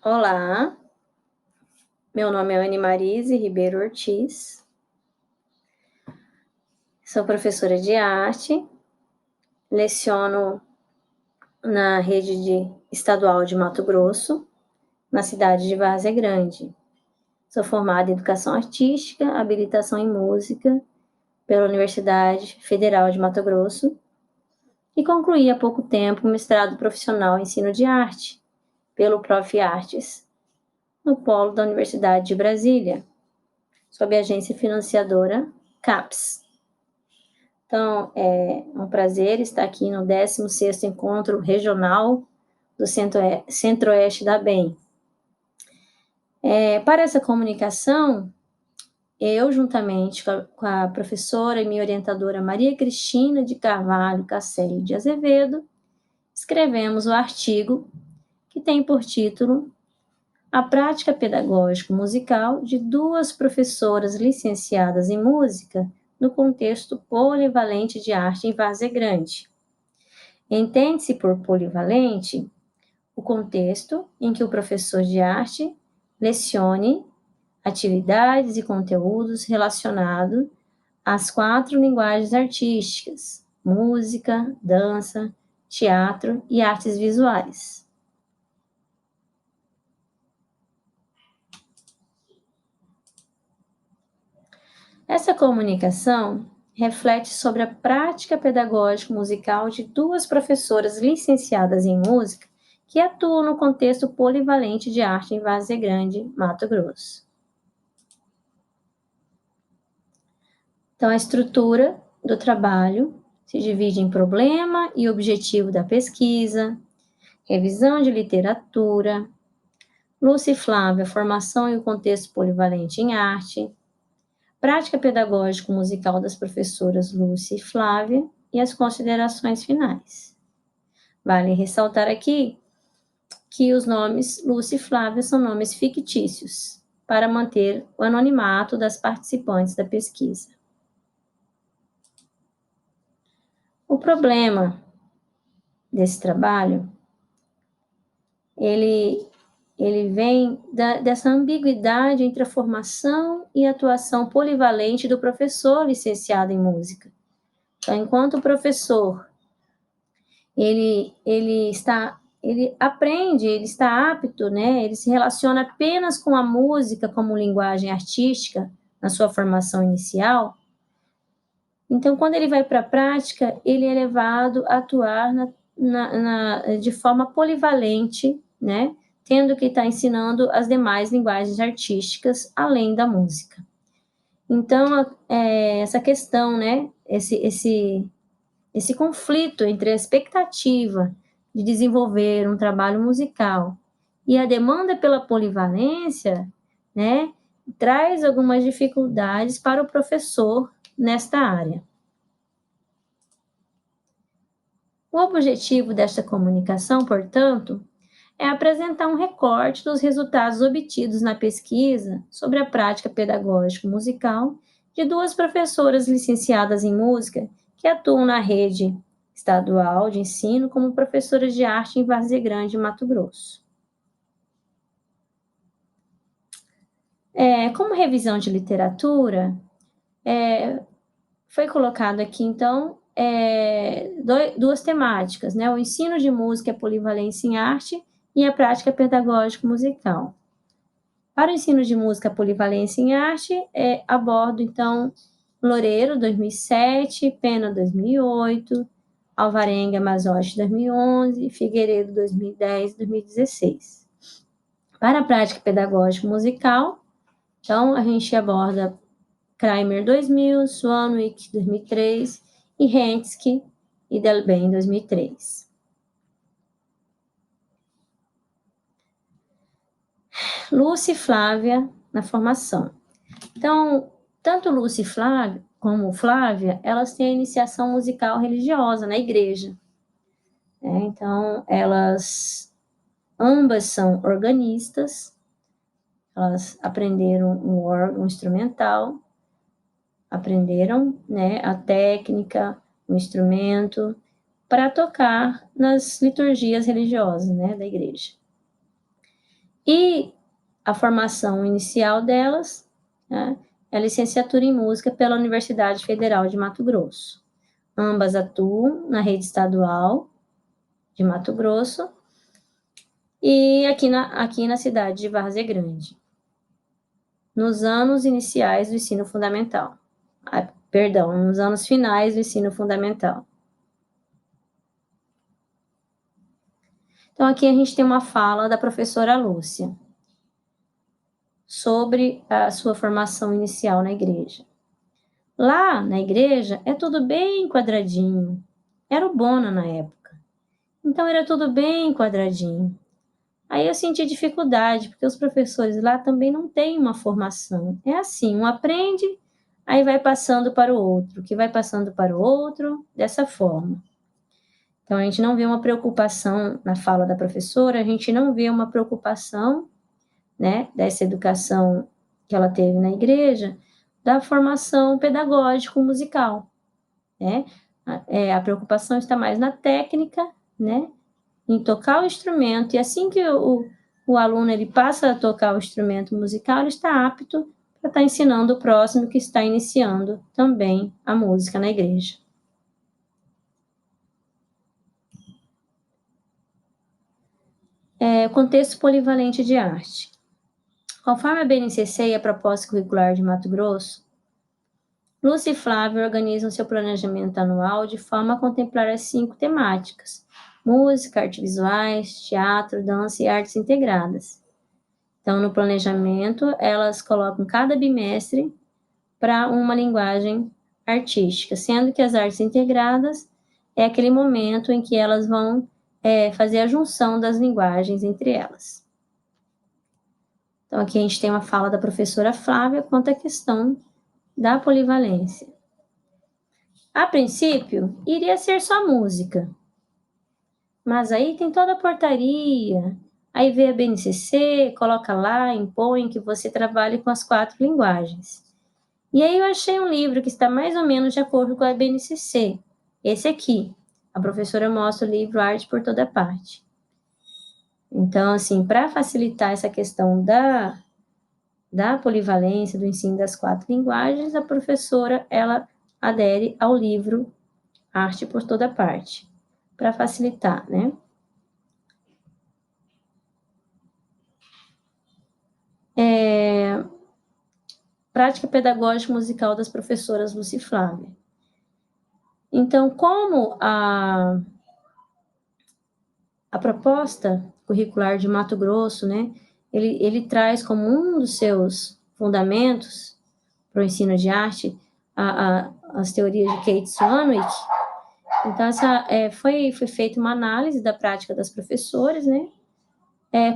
Olá, meu nome é Anne Marise Ribeiro Ortiz, sou professora de arte, leciono na estadual de Mato Grosso, na cidade de Várzea Grande. Sou formada em Educação Artística, habilitação em Música pela Universidade Federal de Mato Grosso e concluí há pouco tempo o mestrado profissional em Ensino de Arte pelo Prof. Artes, no polo da Universidade de Brasília, sob a agência financiadora CAPES. Então, é um prazer estar aqui no 16º Encontro Regional do Centro-Oeste da ABEM. Para essa comunicação, eu, juntamente com a professora e minha orientadora Maria Cristina de Carvalho Casselli de Azevedo, escrevemos o artigo que tem por título A Prática Pedagógica Musical de duas professoras licenciadas em música no contexto polivalente de arte em Várzea Grande. Entende-se por polivalente o contexto em que o professor de arte lecione atividades e conteúdos relacionados às 4 linguagens artísticas: música, dança, teatro e artes visuais. Essa comunicação reflete sobre a prática pedagógica musical de duas professoras licenciadas em música que atuam no contexto polivalente de arte em Várzea Grande, Mato Grosso. Então, a estrutura do trabalho se divide em problema e objetivo da pesquisa, revisão de literatura, Lúcia e Flávia, formação e o contexto polivalente em arte, prática pedagógica musical das professoras Lúcia e Flávia e as considerações finais. Vale ressaltar aqui que os nomes Lúcia e Flávia são nomes fictícios, para manter o anonimato das participantes da pesquisa. O problema desse trabalho, ele vem dessa ambiguidade entre a formação e a atuação polivalente do professor licenciado em música. Então, enquanto o professor ele aprende, ele está apto, né? Ele se relaciona apenas com a música como linguagem artística na sua formação inicial. Então, quando ele vai para a prática, ele é levado a atuar de forma polivalente, né? Tendo que estar ensinando as demais linguagens artísticas além da música. Então, essa questão, né? Esse conflito entre a expectativa de desenvolver um trabalho musical e a demanda pela polivalência, né, traz algumas dificuldades para o professor nesta área. O objetivo desta comunicação, portanto, é apresentar um recorte dos resultados obtidos na pesquisa sobre a prática pedagógica musical de duas professoras licenciadas em música que atuam na rede estadual de ensino como professoras de arte em Várzea Grande, Mato Grosso. Como revisão de literatura, foi colocado aqui, então, duas temáticas, né? O ensino de música e a polivalência em arte e a prática pedagógica musical. Para o ensino de música polivalência em arte, abordo, então, Loureiro, 2007, Pena, 2008, Alvarenga, Mazotti, 2011, Figueiredo, 2010, 2016. Para a prática pedagógica musical, então, a gente aborda Kramer, 2000, Swanwick, 2003, e Henschke e Delben, 2003. Lúcia e Flávia na formação. Então, tanto Lúcia e Flávia como Flávia, elas têm a iniciação musical religiosa na igreja. Então, elas ambas são organistas, elas aprenderam um órgão instrumental, aprenderam, né, a técnica, o instrumento, para tocar nas liturgias religiosas, né, da igreja. E a formação inicial delas, né, é a licenciatura em música pela Universidade Federal de Mato Grosso. Ambas atuam na rede estadual de Mato Grosso e aqui na cidade de Várzea Grande, nos anos iniciais do ensino fundamental. Nos anos finais do ensino fundamental. Então, aqui a gente tem uma fala da professora Lúcia sobre a sua formação inicial na igreja. Lá na igreja é tudo bem quadradinho. Era o Bona na época. Então era tudo bem quadradinho. Aí eu senti dificuldade, porque os professores lá também não têm uma formação. É assim, um aprende, aí vai passando para o outro, que vai passando para o outro, dessa forma. Então, a gente não vê uma preocupação na fala da professora, a gente não vê uma preocupação, né, dessa educação que ela teve na igreja, da formação pedagógico-musical, né? A preocupação está mais na técnica, né, em tocar o instrumento, e assim que o aluno ele passa a tocar o instrumento musical, ele está apto para estar ensinando o próximo que está iniciando também a música na igreja. Contexto polivalente de arte. Conforme a BNCC e a proposta curricular de Mato Grosso, Lúcia e Flávio organizam seu planejamento anual de forma a contemplar as 5 temáticas: música, artes visuais, teatro, dança e artes integradas. Então, no planejamento, elas colocam cada bimestre para uma linguagem artística, sendo que as artes integradas é aquele momento em que elas vão fazer a junção das linguagens entre elas. Então, aqui a gente tem uma fala da professora Flávia quanto à questão da polivalência. A princípio, iria ser só música, mas aí tem toda a portaria, aí vem a BNCC, coloca lá, impõe que você trabalhe com as 4 linguagens. E aí eu achei um livro que está mais ou menos de acordo com a BNCC, esse aqui. A professora mostra o livro Arte por Toda Parte. Então, assim, para facilitar essa questão da polivalência, do ensino das 4 linguagens, a professora, ela adere ao livro Arte por Toda Parte, para facilitar, né? Prática pedagógica musical das professoras Lúcia e Flávia. Então, como a proposta curricular de Mato Grosso, né, ele traz como um dos seus fundamentos para o ensino de arte as teorias de Kate Swanwick. Então, foi feita uma análise da prática das professoras, né,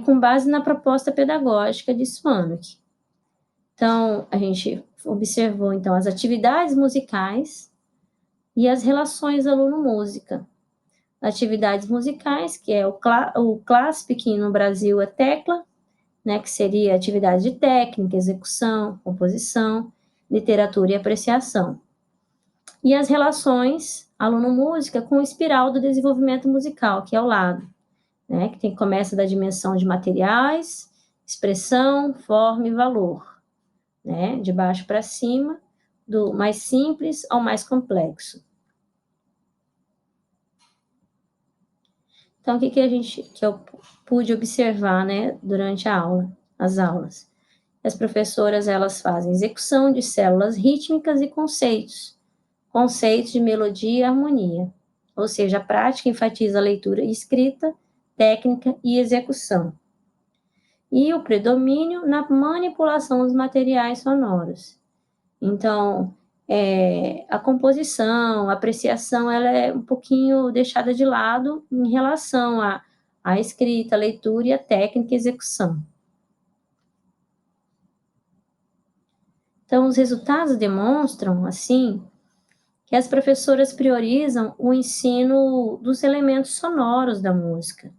com base na proposta pedagógica de Swanwick. Então, a gente observou, então, as atividades musicais e as relações aluno-música. Atividades musicais, que é o CLASP, que no Brasil é tecla, né, que seria atividade de técnica, execução, composição, literatura e apreciação. E as relações aluno-música com o espiral do desenvolvimento musical, que é o lado, né, que começa da dimensão de materiais, expressão, forma e valor, né, de baixo para cima, do mais simples ao mais complexo. Então, o que eu pude observar, né, durante as aulas? As professoras, elas fazem execução de células rítmicas e conceitos de melodia e harmonia, ou seja, a prática enfatiza a leitura escrita, técnica e execução. E o predomínio na manipulação dos materiais sonoros. Então, a composição, a apreciação, ela é um pouquinho deixada de lado em relação à escrita, à leitura e à técnica e execução. Então, os resultados demonstram, assim, que as professoras priorizam o ensino dos elementos sonoros da música,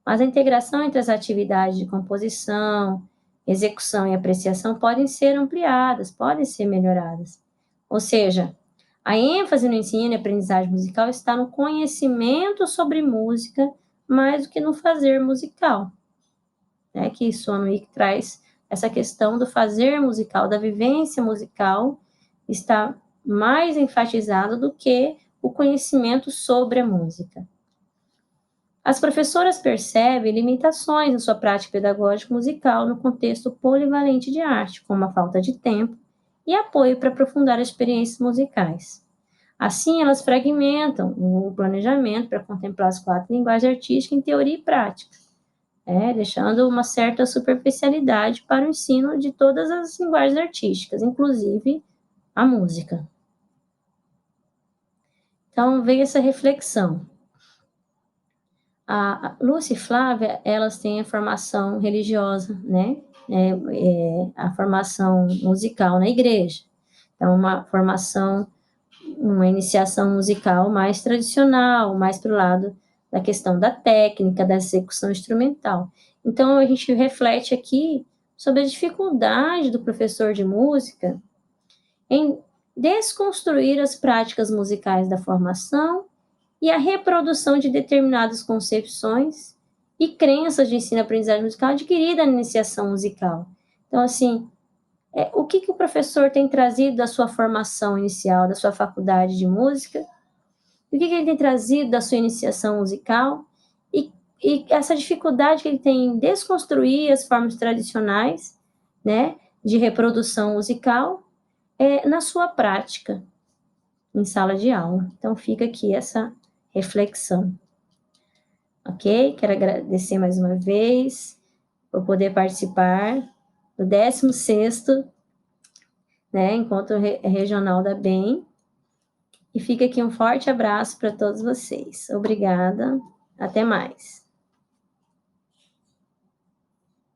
mas a integração entre as atividades de composição, execução e apreciação podem ser ampliadas, podem ser melhoradas. Ou seja, a ênfase no ensino e aprendizagem musical está no conhecimento sobre música mais do que no fazer musical. né, que Swami traz essa questão do fazer musical, da vivência musical, está mais enfatizado do que o conhecimento sobre a música. As professoras percebem limitações na sua prática pedagógica musical no contexto polivalente de arte, como a falta de tempo e apoio para aprofundar as experiências musicais. Assim, elas fragmentam o planejamento para contemplar as 4 linguagens artísticas em teoria e prática, deixando uma certa superficialidade para o ensino de todas as linguagens artísticas, inclusive a música. Então, veio essa reflexão. A Lúcia e Flávia, elas têm a formação religiosa, né? A formação musical na igreja. Então, uma iniciação musical mais tradicional, mais para o lado da questão da técnica, da execução instrumental. Então, a gente reflete aqui sobre a dificuldade do professor de música em desconstruir as práticas musicais da formação e a reprodução de determinadas concepções e crenças de ensino-aprendizagem musical adquirida na iniciação musical. Então, assim, o que o professor tem trazido da sua formação inicial, da sua faculdade de música, o que ele tem trazido da sua iniciação musical, e essa dificuldade que ele tem em desconstruir as formas tradicionais, né, de reprodução musical, na sua prática, em sala de aula. Então, fica aqui essa reflexão. Ok? Quero agradecer mais uma vez por poder participar do 16º, Encontro Regional da BEM. E fica aqui um forte abraço para todos vocês. Obrigada. Até mais.